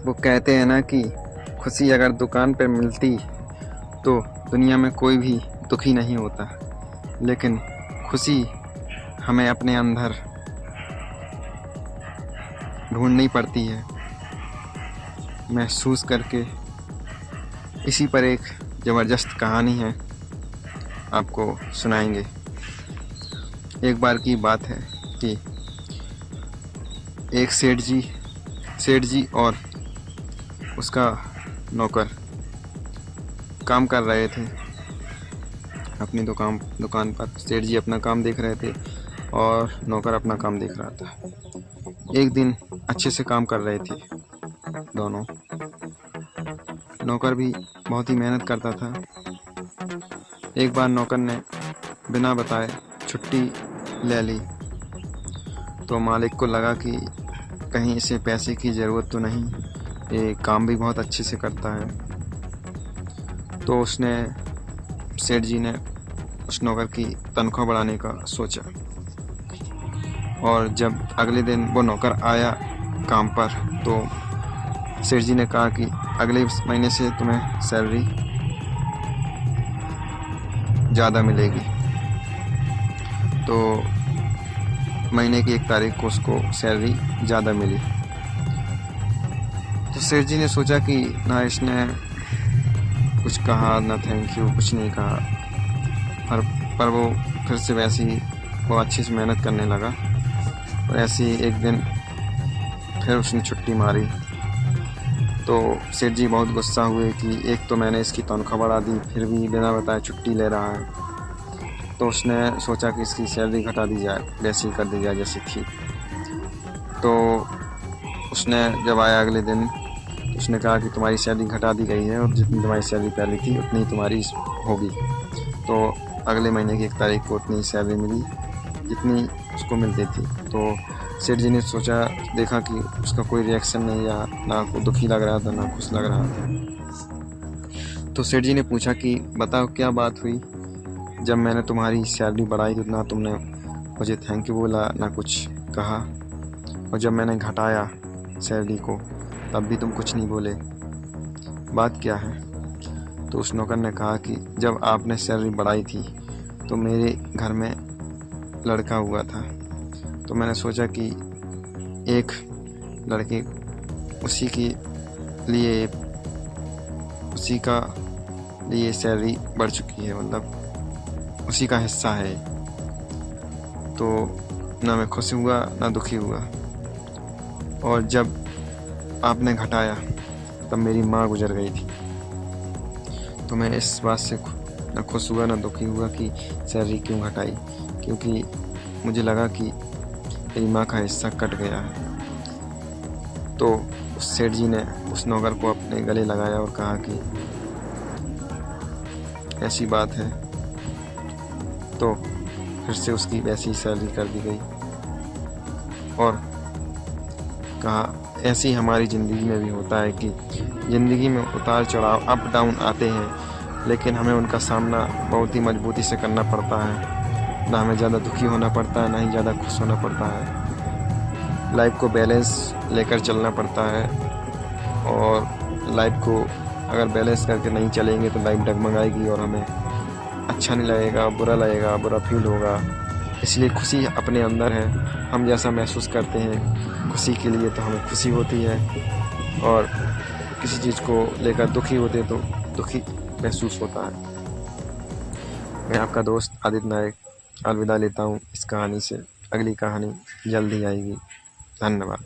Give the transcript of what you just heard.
वो कहते हैं ना कि खुशी अगर दुकान पे मिलती तो दुनिया में कोई भी दुखी नहीं होता, लेकिन खुशी हमें अपने अंदर ढूंढनी पड़ती है, महसूस करके। इसी पर एक ज़बरदस्त कहानी है, आपको सुनाएंगे। एक बार की बात है कि एक सेठ जी और उसका नौकर काम कर रहे थे अपनी दुकान पर। सेठ जी अपना काम देख रहे थे और नौकर अपना काम देख रहा था। एक दिन अच्छे से काम कर रहे थे दोनों। नौकर भी बहुत ही मेहनत करता था। एक बार नौकर ने बिना बताए छुट्टी ले ली, तो मालिक को लगा कि कहीं इसे पैसे की ज़रूरत तो नहीं, ये काम भी बहुत अच्छे से करता है। तो सेठ जी ने उस नौकर की तनख्वाह बढ़ाने का सोचा। और जब अगले दिन वो नौकर आया काम पर, तो सेठ जी ने कहा कि अगले महीने से तुम्हें सैलरी ज़्यादा मिलेगी। तो महीने की 1 तारीख को उसको सैलरी ज़्यादा मिली। तो सेठ जी ने सोचा कि ना इसने कुछ कहा, ना थैंक यू, कुछ नहीं कहा। पर वो फिर से वैसे ही वो अच्छे से मेहनत करने लगा। और ऐसे ही एक दिन फिर उसने छुट्टी मारी। तो सेठ जी बहुत गुस्सा हुए कि एक तो मैंने इसकी तनख्वाह बढ़ा दी, फिर भी बिना बताए छुट्टी ले रहा है। तो उसने सोचा कि इसकी सैलरी घटा दी जाए, वैसे ही कर दी जाए जैसे थी। तो उसने जब आया अगले दिन, उसने कहा कि तुम्हारी सैलरी घटा दी गई है और जितनी तुम्हारी सैलरी पहले थी उतनी तुम्हारी होगी। तो अगले महीने की 1 तारीख को उतनी सैलरी मिली जितनी उसको मिलती थी। तो सेठ जी ने सोचा, देखा कि उसका कोई रिएक्शन नहीं, या ना को दुखी लग रहा था ना खुश लग रहा था। तो सेठ जी ने पूछा कि बताओ क्या बात हुई, जब मैंने तुम्हारी सैलरी बढ़ाई तो ना तुमने मुझे थैंक यू बोला, ना कुछ कहा, और जब मैंने घटाया सैलरी को तब भी तुम कुछ नहीं बोले, बात क्या है? तो उस नौकर ने कहा कि जब आपने सैलरी बढ़ाई थी तो मेरे घर में लड़का हुआ था, तो मैंने सोचा कि एक लड़के उसी का लिए सैलरी बढ़ चुकी है, मतलब उसी का हिस्सा है। तो ना मैं खुश हुआ ना दुखी हुआ। और जब आपने घटाया तब मेरी माँ गुजर गई थी। तो मैं इस बात से ना खुश हुआ ना दुखी हुआ कि सैलरी क्यों घटाई, क्योंकि मुझे लगा कि मेरी माँ का हिस्सा कट गया है। तो उस सेठ जी ने उस नौकर को अपने गले लगाया और कहा कि ऐसी बात है। तो फिर से उसकी वैसी सैलरी कर दी गई और कहा, ऐसे ही हमारी ज़िंदगी में भी होता है कि ज़िंदगी में उतार चढ़ाव, अप डाउन आते हैं, लेकिन हमें उनका सामना बहुत ही मजबूती से करना पड़ता है। ना हमें ज़्यादा दुखी होना पड़ता है, ना ही ज़्यादा खुश होना पड़ता है। लाइफ को बैलेंस लेकर चलना पड़ता है, और लाइफ को अगर बैलेंस करके नहीं चलेंगे तो लाइफ डगमगाएगी और हमें अच्छा नहीं लगेगा, बुरा फील होगा। इसलिए खुशी अपने अंदर है। हम जैसा महसूस करते हैं खुशी के लिए तो हमें खुशी होती है, और किसी चीज़ को लेकर दुखी होते तो दुखी महसूस होता है। मैं आपका दोस्त आदित्य नायक अलविदा लेता हूँ इस कहानी से। अगली कहानी जल्दी आएगी। धन्यवाद।